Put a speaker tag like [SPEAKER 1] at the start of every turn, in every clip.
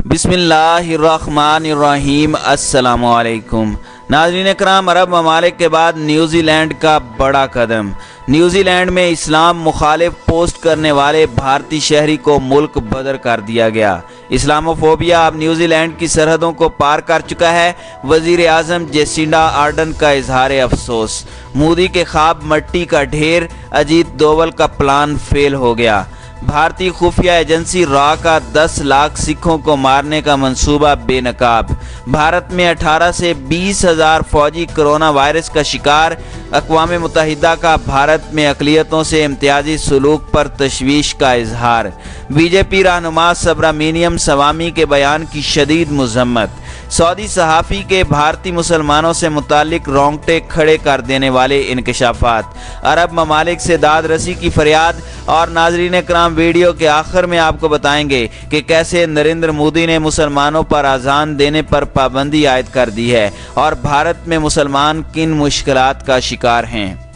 [SPEAKER 1] बिस्मिल्लाहिर्रहमानिर्रहीम। अस्सलामुअलैकुम नाज़रीन इकराम, अरब ममालिक के बाद न्यूजीलैंड का बड़ा कदम। न्यूजीलैंड में इस्लाम मुखालिफ पोस्ट करने वाले भारतीय शहरी को मुल्क बदर कर दिया गया। इस्लामोफोबिया अब न्यूजीलैंड की सरहदों को पार कर चुका है। वजीर आज़म जेसिंडा आर्डन का इजहार अफसोस। मोदी के ख्वाब मट्टी का ढेर, अजीत डोवल का प्लान फेल हो गया। भारतीय खुफिया एजेंसी रॉ का 10 लाख सिखों को मारने का मंसूबा बेनकाब। भारत में 18 से 20 हज़ार फौजी कोरोना वायरस का शिकार। अक़वाम मुत्तहिदा का भारत में अक़लियतों से इम्तियाजी सलूक पर तशवीश का इजहार। बीजेपी रहनुमा सब्रामीनियम सवामी के बयान की शदीद मज़म्मत। सऊदी सहाफ़ी के भारतीय मुसलमानों से मुतालिक रोंगटे खड़े कर देने वाले इंकशाफात। अरब ममालिक से दाद रसी की फरियाद। और नाज़रीन इकराम, वीडियो के आखिर में आपको बताएंगे कि कैसे नरेंद्र मोदी ने मुसलमानों पर अजान देने पर पाबंदी आयद कर दी है और भारत में मुसलमान किन मुश्किलात का शिकार हैं।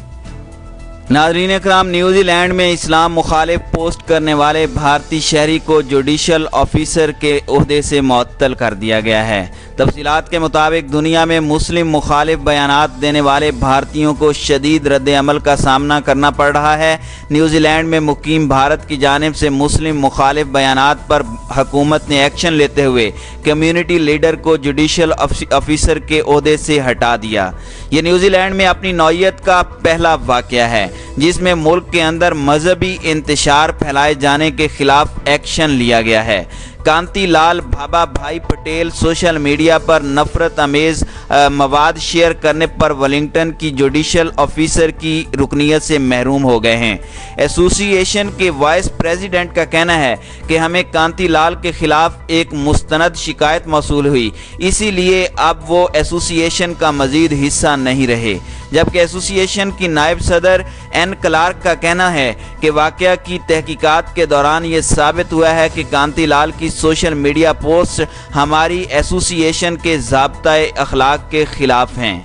[SPEAKER 1] नाज़रीन इकराम, न्यूजीलैंड में इस्लाम मुखालिफ पोस्ट करने वाले भारतीय शहरी को जुडिशल ऑफिसर के ओहदे से मुअत्तल कर दिया गया है। तफसीलात के मुताबिक दुनिया में मुस्लिम मुखालिफ बयानात देने वाले भारतीयों को शदीद रद्द अमल का सामना करना पड़ रहा है। न्यूजीलैंड में मुकीम भारत की जानिब से मुस्लिम मुखालिफ बयानात पर हुकूमत ने एक्शन लेते हुए कम्युनिटी लीडर को जुडिशल ऑफिसर के ओहदे से हटा दिया। ये न्यूजीलैंड में अपनी नौइयत का पहला वाक़या है जिसमें मुल्क के अंदर मजहबी इंतशार फैलाए जाने के खिलाफ एक्शन लिया गया है। कांति लाल भाभा भाई पटेल सोशल मीडिया पर नफरत अमेज़ मवाद शेयर करने पर वेलिंगटन की जुडिशल ऑफिसर की रुकनीत से महरूम हो गए हैं। एसोसिएशन के वाइस प्रेसिडेंट का कहना है कि हमें कांति लाल के खिलाफ एक मुस्तनद शिकायत मौसूल हुई, इसीलिए अब वो एसोसिएशन का मजीद हिस्सा नहीं रहे। जबकि एसोसिएशन की नायब सदर एन क्लार्क का कहना है कि वाक़या की तहकीकात के दौरान ये साबित हुआ है कि कांति लाल की सोशल मीडिया पोस्ट हमारी एसोसिएशन के ज़ाब्ता-ए अखलाक के खिलाफ हैं।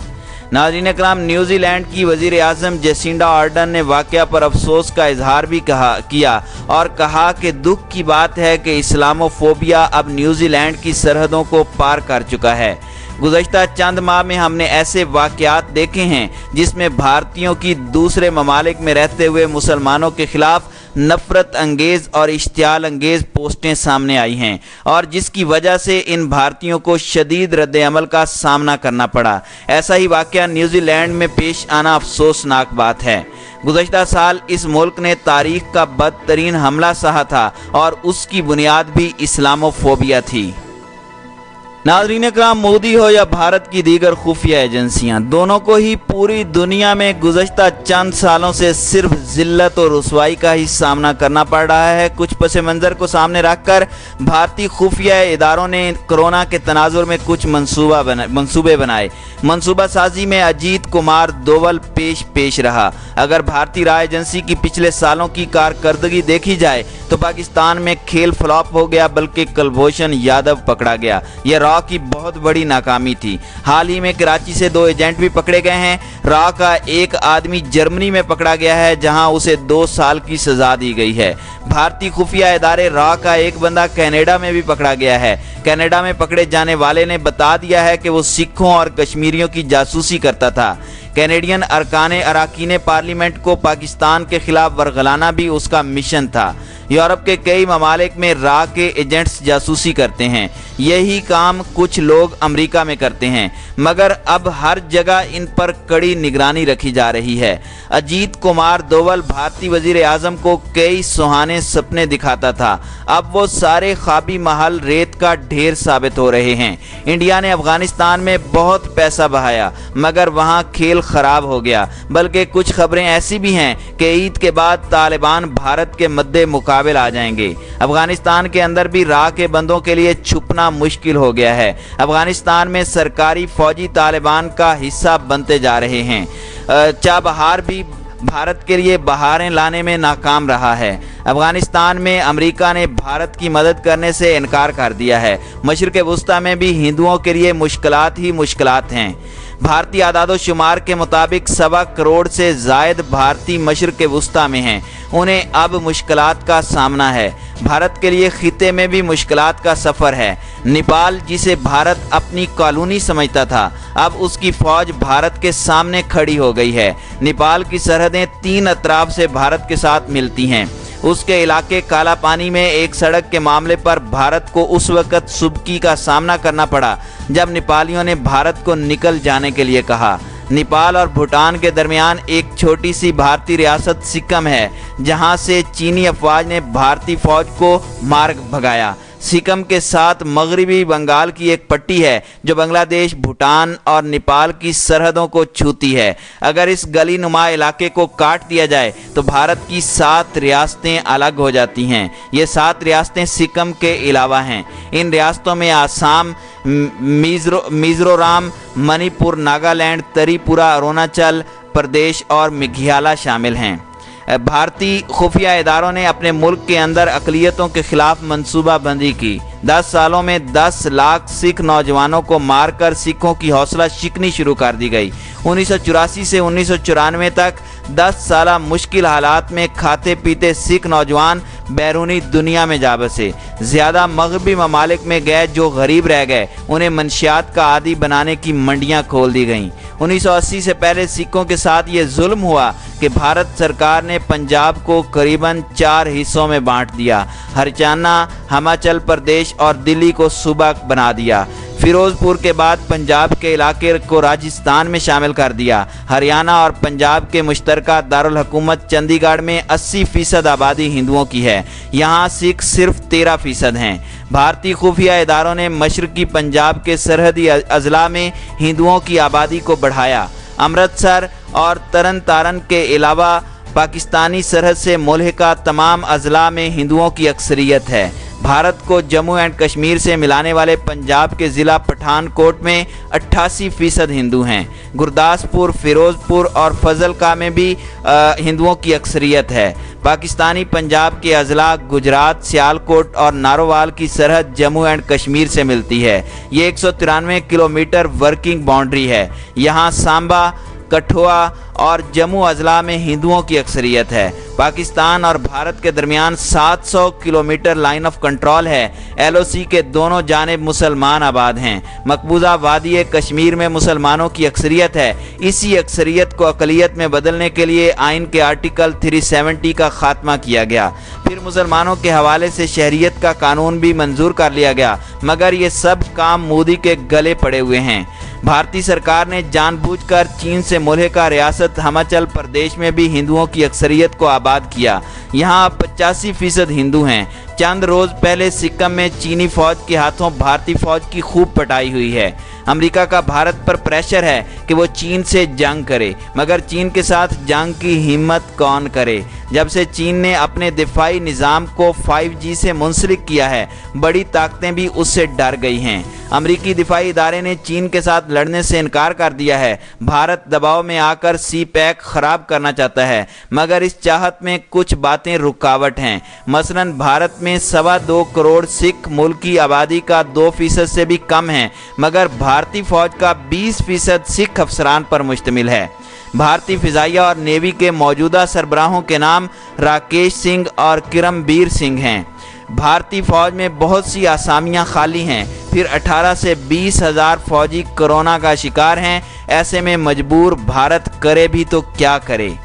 [SPEAKER 1] नाज़रीन इकराम, न्यूजीलैंड की वज़ीर आज़म जेसिंडा आर्डन ने वाक़या पर अफसोस का इजहार भी किया और कहा कि दुख की बात है कि इस्लामोफोबिया अब न्यूजीलैंड की सरहदों को पार कर चुका है। गुज़श्ता चंद माह में हमने ऐसे वाक़यात देखे हैं जिसमें भारतीयों की दूसरे ममालिक में रहते हुए मुसलमानों के खिलाफ नफ़रत अंगेज़ और इश्तियाल अंगेज़ पोस्टें सामने आई हैं और जिसकी वजह से इन भारतीयों को शदीद रद्द अमल का सामना करना पड़ा। ऐसा ही वाक़या न्यूजीलैंड में पेश आना अफसोसनाक बात है। गुज़श्ता साल इस मुल्क ने तारीख़ का बदतरीन हमला सहा था और उसकी बुनियाद भी इस्लामोफोबिया थी। नाज़रीन इकराम, मोदी हो या भारत की दीगर खुफिया एजेंसियां, दोनों को ही पूरी दुनिया में गुज़श्ता चंद सालों से सिर्फ ज़िल्लत और रुसवाई का ही सामना करना पड़ रहा है। कुछ पस मंज़र को सामने रखकर भारतीय खुफिया इदारों ने कोरोना के तनाजुर में कुछ मंसूबे बनाए। मंसूबा साजी में अजीत कुमार डोवल पेश रहा। अगर भारतीय राय एजेंसी की पिछले सालों की कारकर्दगी देखी जाए तो पाकिस्तान में खेल फ्लॉप हो गया, बल्कि कुलभूषण यादव पकड़ा गया। यह रॉ की बहुत बड़ी नाकामी थी। हाल ही में कराची से 2 एजेंट भी पकड़े गए हैं। रॉ का एक आदमी जर्मनी में पकड़ा गया है जहां उसे 2 साल की सजा दी गई है। भारतीय खुफिया इदारे रॉ का एक बंदा कनाडा में भी पकड़ा गया है। कनाडा में पकड़े जाने वाले ने बता दिया है कि वो सिखों और कश्मीरियों की जासूसी करता था। कैनेडियन अरकान पार्लियामेंट को पाकिस्तान के खिलाफ वरगलाना भी उसका मिशन था। यूरोप के कई ममालिक में रॉ के एजेंट्स जासूसी करते हैं। यही काम कुछ लोग अमेरिका में करते हैं, मगर अब हर जगह इन पर कड़ी निगरानी रखी जा रही है। अजीत कुमार डोवल भारतीय वजीर आज़म को कई सुहाने सपने दिखाता था, अब वो सारे ख्वाबी महल रेत का ढेर साबित हो रहे हैं। इंडिया ने अफगानिस्तान में बहुत पैसा बहाया, मगर वहाँ खेल खराब हो गया। बल्कि कुछ खबरें ऐसी भी हैं कि ईद के बाद तालिबान भारत के मद्दे मुकाबिल आ जाएंगे। अफगानिस्तान के अंदर भी रॉ के बंदों के लिए छुपना मुश्किल हो गया है। अफगानिस्तान में सरकारी फौजी तालिबान का हिस्सा बनते जा रहे हैं। चाबहार भी भारत के लिए बहारें लाने में नाकाम रहा है। अफगानिस्तान में अमेरिका ने भारत की मदद करने से इनकार कर दिया है। मशरिक़ वुस्ता में भी हिंदुओं के लिए मुश्किलात ही मुश्किलात हैं। भारतीय आदाद-ओ-शुमार के मुताबिक 1.25 करोड़ से ज़ायद भारतीय मशरिक़ वुस्ता में हैं। उन्हें अब मुश्किलात का सामना है। भारत के लिए खिते में भी मुश्किलात का सफ़र है। नेपाल, जिसे भारत अपनी कॉलोनी समझता था, अब उसकी फौज भारत के सामने खड़ी हो गई है। नेपाल की सरहदें 3 अतराफ से भारत के साथ मिलती हैं। उसके इलाके काला पानी में एक सड़क के मामले पर भारत को उस वक्त सुबकी का सामना करना पड़ा जब नेपालियों ने भारत को निकल जाने के लिए कहा। नेपाल और भूटान के दरमियान एक छोटी सी भारतीय रियासत सिक्किम है, जहां से चीनी अफवाज ने भारतीय फौज को मार भगाया। सिक्किम के साथ मगरबी बंगाल की एक पट्टी है जो बांग्लादेश, भूटान और नेपाल की सरहदों को छूती है। अगर इस गली नुमा इलाके को काट दिया जाए तो भारत की 7 रियासतें अलग हो जाती हैं। ये 7 रियासतें सिक्किम के अलावा हैं। इन रियासतों में आसाम, मिजोरम, मणिपुर, नागालैंड, त्रिपुरा, अरुणाचल प्रदेश और मेघालय शामिल हैं। भारतीय खुफिया इदारों ने अपने मुल्क के अंदर अक़लियतों के खिलाफ मंसूबाबंदी की। 10 सालों में 10 लाख सिख नौजवानों को मारकर सिखों की हौसला शिकनी शुरू कर दी गई। 1984 से 1994 तक 10 साल मुश्किल हालात में खाते पीते सिख नौजवान बैरूनी दुनिया में जा बसे। ज़्यादा मगरबी ममालिक में गए जो गरीब रह गए, उन्हें मंशियात का आदी बनाने की मंडियाँ खोल दी गईं। 1980 से पहले सिखों के साथ ये जुल्म हुआ कि भारत सरकार ने पंजाब को करीबन 4 हिस्सों में बांट दिया। हरियाणा, हिमाचल प्रदेश और दिल्ली को सूबा बना दिया। फिरोजपुर के बाद पंजाब के इलाके को राजस्थान में शामिल कर दिया। हरियाणा और पंजाब के मुश्तरका दारुल हुकूमत चंडीगढ़ में 80% आबादी हिंदुओं की है। यहाँ सिख सिर्फ 13% हैं। भारतीय खुफिया इदारों ने मशरकी पंजाब के सरहदी अजला में हिंदुओं की आबादी को बढ़ाया। अमृतसर और तरन तारन के अलावा पाकिस्तानी सरहद से मुल्हिका तमाम अजला में हिंदुओं की अक्सरियत है। भारत को जम्मू एंड कश्मीर से मिलाने वाले पंजाब के ज़िला पठानकोट में 88% हिंदू हैं। गुरदासपुर, फिरोजपुर और फजलका में भी हिंदुओं की अक्सरियत है। पाकिस्तानी पंजाब के अजला गुजरात, सियालकोट और नारोवाल की सरहद जम्मू एंड कश्मीर से मिलती है। ये 193 किलोमीटर वर्किंग बाउंड्री है। यहाँ सांबा, कठुआ और जम्मू अजला में हिंदुओं की अक्सरियत है। पाकिस्तान और भारत के दरमियान 700 किलोमीटर लाइन ऑफ कंट्रोल है। LOC के दोनों जानिब मुसलमान आबाद हैं। मकबूजा वादी कश्मीर में मुसलमानों की अक्सरियत है। इसी अक्सरियत को अक़लियत में बदलने के लिए आइन के आर्टिकल 370 का खात्मा किया गया। फिर मुसलमानों के हवाले से शहरियत का कानून भी मंजूर कर लिया गया, मगर ये सब काम मोदी के गले पड़े हुए हैं। भारतीय सरकार ने जानबूझकर चीन से मुल्हिका रियासत हिमाचल प्रदेश में भी हिंदुओं की अक्सरियत को आबाद किया। यहाँ 85% हिंदू हैं। चंद रोज़ पहले सिक्किम में चीनी फौज के हाथों भारतीय फौज की खूब पिटाई हुई है। अमेरिका का भारत पर प्रेशर है कि वो चीन से जंग करे, मगर चीन के साथ जंग की हिम्मत कौन करे। जब से चीन ने अपने दिफाई निज़ाम को 5G से मुंसलिक किया है, बड़ी ताकतें भी उससे डर गई हैं। अमेरिकी दिफाई इदारे ने चीन के साथ लड़ने से इनकार कर दिया है। भारत दबाव में आकर CPEC खराब करना चाहता है, मगर इस चाहत में कुछ बातें रुकावट हैं। मसलन भारत में 2.25 करोड़ सिख मुल्क की आबादी का 2% से भी कम है, मगर भारतीय फौज का 20% सिख अफसरान पर मुश्तमिल है। भारतीय फ़िज़ाइया और नेवी के मौजूदा सरबराहों के नाम राकेश सिंह और किरमबीर सिंह हैं। भारतीय फ़ौज में बहुत सी आसामियां खाली हैं। फिर 18 से 20 हज़ार फ़ौजी कोरोना का शिकार हैं। ऐसे में मजबूर भारत करे भी तो क्या करे।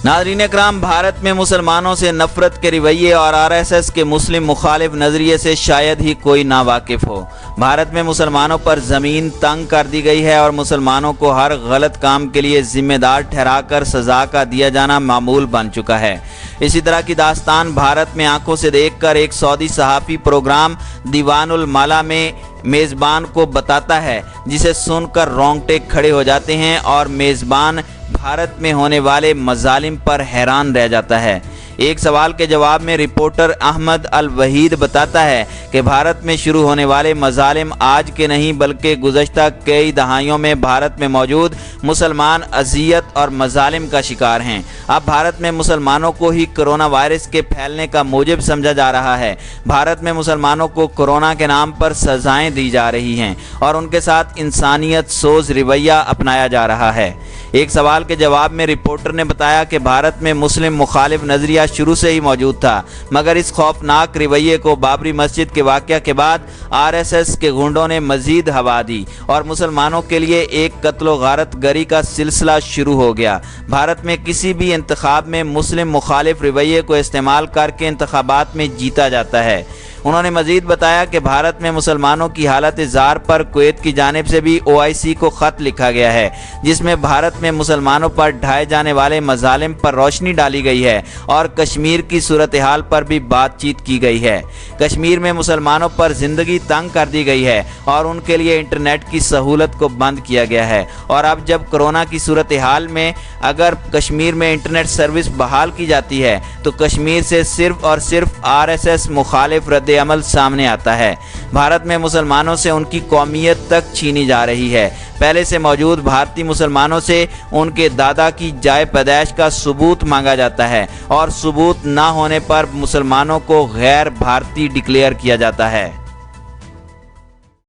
[SPEAKER 1] नाज़रीन इकराम, भारत में मुसलमानों से नफ़रत के रवैये और RSS के मुस्लिम मुखालिफ नज़रिए से शायद ही कोई नावाकिफ़ हो। भारत में मुसलमानों पर ज़मीन तंग कर दी गई है और मुसलमानों को हर गलत काम के लिए ज़िम्मेदार ठहराकर सज़ा का दिया जाना मामूल बन चुका है। इसी तरह की दास्तान भारत में आंखों से देखकर एक सऊदी सहाफ़ी प्रोग्राम दीवानुल माला में मेज़बान को बताता है, जिसे सुनकर रोंगटे खड़े हो जाते हैं और मेज़बान भारत में होने वाले मजालिम पर हैरान रह जाता है। एक सवाल के जवाब में रिपोर्टर अहमद अल वहीद बताता है कि भारत में शुरू होने वाले मजालिम आज के नहीं बल्कि गुज़श्ता कई दहाइयों में भारत में मौजूद मुसलमान अज़ियत और मजालिम का शिकार हैं। अब भारत में मुसलमानों को ही कोरोना वायरस के फैलने का मूजिब समझा जा रहा है। भारत में मुसलमानों को कोरोना के नाम पर सज़ाएं दी जा रही हैं और उनके साथ इंसानियत सोज रवैया अपनाया जा रहा है। ایک سوال کے جواب میں رپورٹر نے بتایا کہ بھارت میں مسلم مخالف نظریہ شروع سے ہی موجود تھا، مگر اس خوفناک رویے کو بابری مسجد کے واقعہ کے بعد RSS کے گنڈوں نے مزید ہوا دی اور مسلمانوں کے لیے ایک قتل و غارت گری کا سلسلہ شروع ہو گیا۔ بھارت میں کسی بھی انتخاب میں مسلم مخالف رویے کو استعمال کر کے انتخابات میں جیتا جاتا ہے۔ انہوں نے مزید بتایا کہ بھارت میں مسلمانوں کی حالت زار پر کویت کی جانب سے بھی OIC کو خط لکھا گیا ہے، جس میں بھارت میں مسلمانوں پر ڈھائے جانے والے مظالم پر روشنی ڈالی گئی ہے اور کشمیر کی صورتحال پر بھی بات چیت کی گئی ہے۔ کشمیر میں مسلمانوں پر زندگی تنگ کر دی گئی ہے اور ان کے لیے انٹرنیٹ کی سہولت کو بند کیا گیا ہے، اور اب جب کرونا کی صورتحال میں اگر کشمیر میں انٹرنیٹ سروس بحال کی جاتی ہے تو کشمیر سے صرف اور صرف RSS مخالف رد عمل سامنے آتا ہے۔ بھارت میں مسلمانوں سے ان کی قومیت تک چھینی جا رہی ہے۔ پہلے سے موجود بھارتی مسلمانوں سے ان کے دادا کی جائے پیدائش کا ثبوت مانگا جاتا ہے اور ثبوت نہ ہونے پر مسلمانوں کو غیر بھارتی ڈکلیئر کیا جاتا ہے۔